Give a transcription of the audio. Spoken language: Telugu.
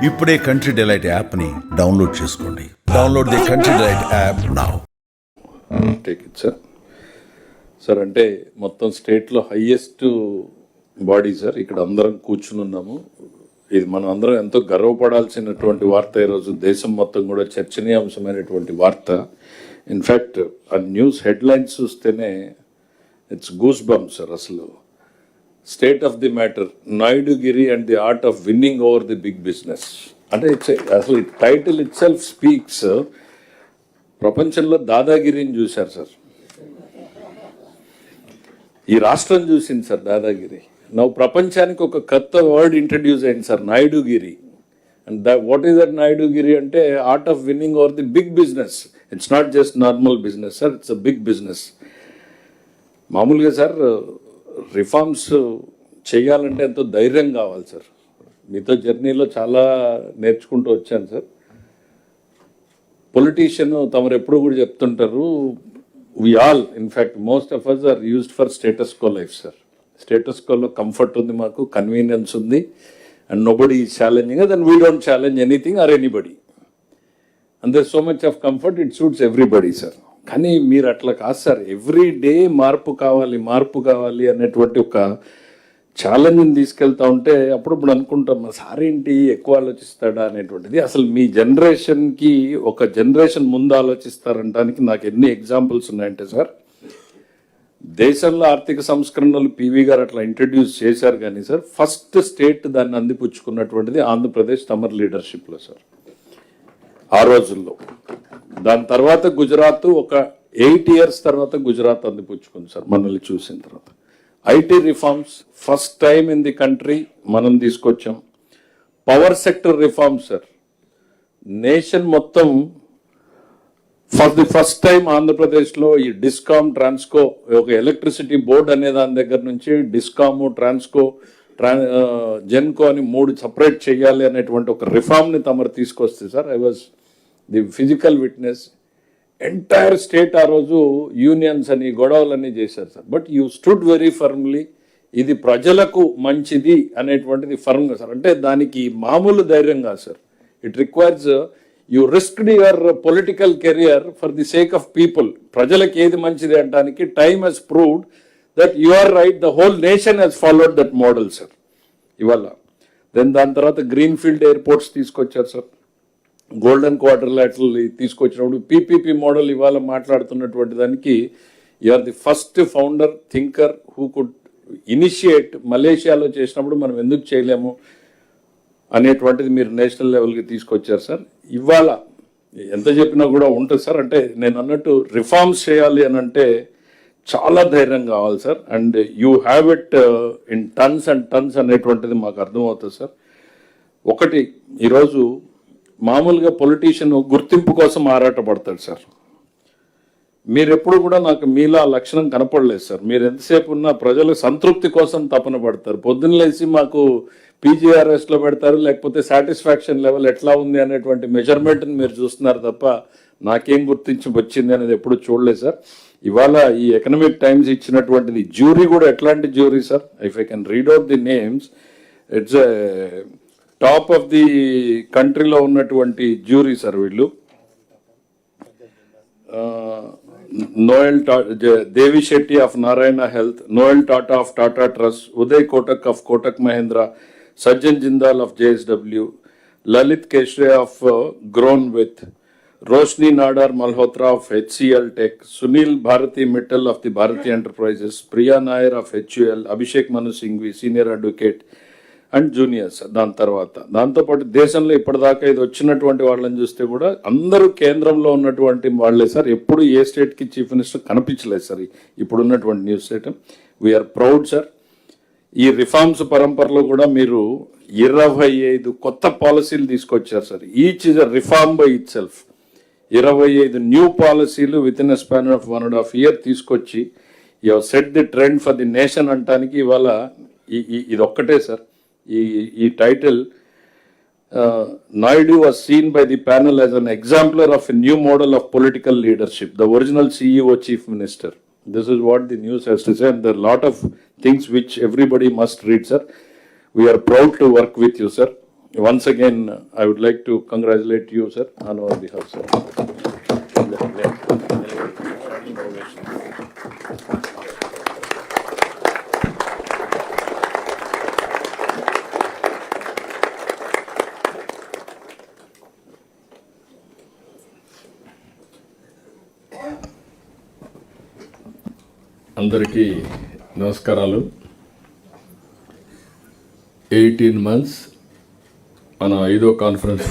ఇప్పుడే కంట్రీ డిలైట్ యాప్ని డౌన్లోడ్ చేసుకోండి. Download the country delight app now. Take it sir. Sir అంటే మొత్తం స్టేట్లో హైయెస్ట్ బాడీ సార్, ఇక్కడ అందరం కూర్చుని ఉన్నాము. ఇది మనం అందరం ఎంతో గర్వపడాల్సినటువంటి వార్త. ఈరోజు దేశం మొత్తం కూడా చర్చనీయాంశమైనటువంటి వార్త. ఇన్ఫ్యాక్ట్ ఆ న్యూస్ హెడ్లైన్స్ చూస్తేనే ఇట్స్ గూస్ బంప్ సార్. అసలు state of the matter, Naidugiri and the art of winning over the big business. అంటే అసలు టైటిల్ ఇట్ సెల్ఫ్ స్పీక్స్. ప్రపంచంలో దాదాగిరిని చూశారు సార్, ఈ రాష్ట్రం చూసింది సార్ దాదాగిరి. నవ్వు ప్రపంచానికి ఒక కొత్త వర్డ్ ఇంట్రడ్యూస్ అయింది sir, Naidugiri. And what is that Naidugiri అంటే art of winning over the big business. It's not just normal business sir, it's a big business. మామూలుగా సార్ రిఫార్మ్స్ చేయాలంటే ఎంతో ధైర్యం కావాలి సార్. మీతో జర్నీలో చాలా నేర్చుకుంటూ వచ్చాను సార్. పొలిటీషియన్ తమరు ఎప్పుడు కూడా చెప్తుంటారు, we all, in fact, most of us are used for status quo life, sir. Status quo లో కంఫర్ట్ ఉంది, మాకు కన్వీనియన్స్ ఉంది, and nobody is challenging us, and we don't challenge anything or anybody. And there's so much of comfort, it suits everybody, sir. కానీ మీరు అట్లా కాదు సార్. ఎవ్రీ డే మార్పు కావాలి అనేటువంటి ఒక ఛాలెంజ్ని తీసుకెళ్తా ఉంటే అప్పుడప్పుడు అనుకుంటాం, సార్ ఏంటి ఎక్కువ ఆలోచిస్తాడా అనేటువంటిది. అసలు మీ జనరేషన్కి ఒక జనరేషన్ ముందు ఆలోచిస్తారంటానికి నాకు ఎన్ని ఎగ్జాంపుల్స్ ఉన్నాయంటే సార్, దేశంలో ఆర్థిక సంస్కరణలు పివి గారు అట్లా ఇంట్రడ్యూస్ చేశారు కానీ సార్, ఫస్ట్ స్టేట్ దాన్ని అందిపుచ్చుకున్నటువంటిది ఆంధ్రప్రదేశ్ తమర్ లీడర్షిప్లో సార్ ఆ రోజుల్లో. దాని తర్వాత గుజరాత్ ఒక 8 years తర్వాత గుజరాత్ అందిపుచ్చుకుంది సార్ మనల్ని చూసిన తర్వాత. IT reforms first time in the country మనం తీసుకొచ్చాం. Power sector reforms sir, nation మొత్తం ఫర్ ది ఫస్ట్ టైం ఆంధ్రప్రదేశ్లో ఈ డిస్కామ్, ట్రాన్స్కో, ఒక ఎలక్ట్రిసిటీ బోర్డ్ అనే దాని దగ్గర నుంచి డిస్కాము, ట్రాన్స్కో, జెన్కో అని 3 సపరేట్ చేయాలి అనేటువంటి ఒక రిఫార్మ్ని తమరు తీసుకొస్తే sir, I was the physical witness. Entire state ఆ రోజు యూనియన్స్ అని గొడవలన్నీ చేశారు sir. But you stood very firmly, ఇది ప్రజలకు మంచిది అనేటువంటిది ఫర్మ్గా సార్. అంటే దానికి మామూలు ధైర్యం కాదు sir. It requires you risked your political career for the sake of people. ప్రజలకు ఏది మంచిది అనడానికి time has proved that you are right. The whole nation has followed that model sir ఇవాళ. దెన్ దాని తర్వాత గ్రీన్ ఫీల్డ్ ఎయిర్పోర్ట్స్ తీసుకొచ్చారు సార్, గోల్డెన్ క్వార్టర్లాటరల్ తీసుకొచ్చినప్పుడు పీపీపీ మోడల్ ఇవాళ మాట్లాడుతున్నటువంటి దానికి you are the first founder thinker who could initiate. మలేషియాలో చేసినప్పుడు మనం ఎందుకు చేయలేము అనేటువంటిది మీరు నేషనల్ లెవెల్కి తీసుకొచ్చారు సార్. ఇవాళ ఎంత చెప్పినా కూడా ఉంటుంది సార్. అంటే నేను అన్నట్టు రిఫార్మ్స్ చేయాలి అని అంటే చాలా ధైర్యం కావాలి sir. And you have it in tons and tons అనేటువంటిది మాకు అర్థమవుతుంది సార్. ఒకటి, ఈరోజు మామూలుగా పొలిటీషియన్ గుర్తింపు కోసం ఆరాటపడతాడు సార్. మీరు ఎప్పుడు కూడా నాకు మీలా లక్షణం కనపడలేదు సార్. మీరు ఎంతసేపు ఉన్నా ప్రజల సంతృప్తి కోసం తపన పడతారు. పొద్దున్న లేచి మాకు పీజీఆర్ఎస్లో పెడతారు, లేకపోతే సాటిస్ఫాక్షన్ లెవెల్ ఎట్లా ఉంది అనేటువంటి మెజర్మెంట్ని మీరు చూస్తున్నారు తప్ప నాకేం గుర్తించి వచ్చింది అనేది ఎప్పుడు చూడలేదు సార్. ఇవాళ ఈ ఎకనామిక్ టైమ్స్ ఇచ్చినటువంటిది జ్యూరీ కూడా ఎట్లాంటి jury sir, if I can read out the names, it's top of the కంట్రీలో ఉన్నటువంటి జ్యూరీ సార్ వీళ్ళు. Noel Devi Shetty of Narayana health, Noel Tata of Tata trust, Uday Kotak of Kotak Mahindra, Sajjan Jindal of JSW, Lalit Keshre of Groww with, Roshni Nadar Malhotra of HCL tech, Sunil Bharti Mittal of the Bharti enterprises, Priya Nair of HUL, Abhishek Manu Singhvi senior advocate and juniors. దాని తర్వాత దాంతోపాటు దేశంలో ఇప్పటిదాకా ఇది వచ్చినటువంటి వాళ్ళని చూస్తే కూడా అందరూ కేంద్రంలో ఉన్నటువంటి వాళ్ళే సార్. ఎప్పుడు ఏ స్టేట్కి చీఫ్ మినిస్టర్ కనిపించలేదు సార్ ఇప్పుడున్నటువంటి news state. We are proud sir. ఈ రిఫార్మ్స్ పరంపరలో కూడా మీరు 25 కొత్త పాలసీలు తీసుకొచ్చారు sir. Each is a reform బై ఇట్ సెల్ఫ్. 25 న్యూ పాలసీలు within a span of 1.5 year తీసుకొచ్చి you have set the trend for the nation అంటానికి ఇవాళ ఇది ఒక్కటే సార్. ఈ title Naidu was seen by the panel as an exemplar of a new model of political leadership, the original CEO chief minister. This is what the news has to say, and there are a lot of things which everybody must read, sir. We are proud to work with you, sir. once again, I would like to congratulate you, sir, on our behalf, sir. అందరికీ నమస్కారాలు. 18 months మన 5వ కాన్ఫరెన్స్